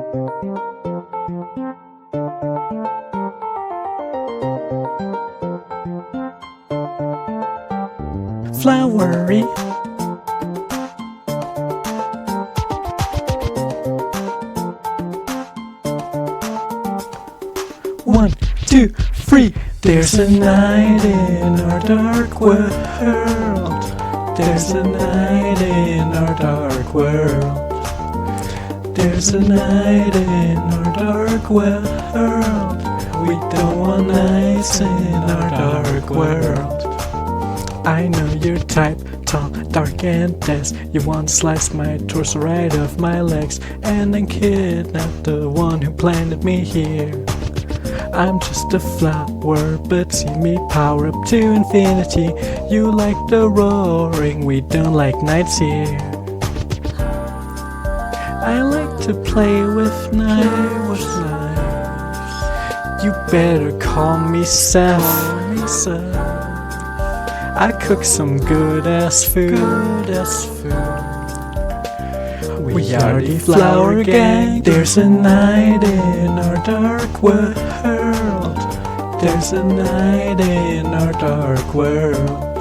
Flowery. One, two, three. There's a night in our dark world. There's a night in our dark world. There's a night in our dark world. We don't want nights in our dark world. I know your type, tall, dark and dense. You want to slice my torso right off my legs and then kidnap the one who planted me here. I'm just a flower, but see me power up to infinity. You like the roaring, we don't like nights here. I like to play with knives. You better call me Seth. I cook some good ass food. We are the Flower Gang. There's a night in our dark world. There's a night in our dark world.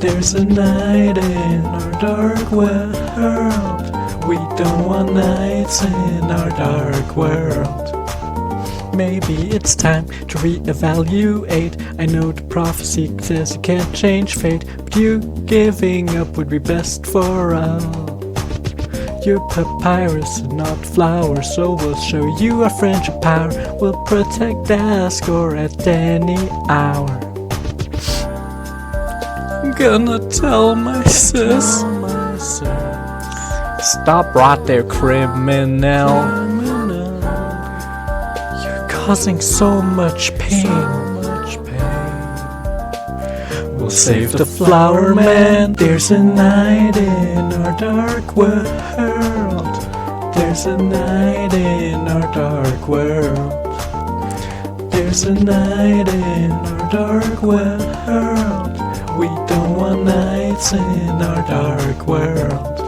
There's a night in our dark world. We don't want nights in our dark world. Maybe it's time to reevaluate. I know the prophecy says you can't change fate, but you giving up would be best for all. You're papyrus and not flower, so we'll show you our friendship power. We'll protect Asgore at any hour. I'm gonna tell my sis. Stop right there, criminal. You're causing so much pain. We'll save the flower man. There's a night in our dark world. There's a night in our dark world. There's a night in our dark world. We don't want nights in our dark world.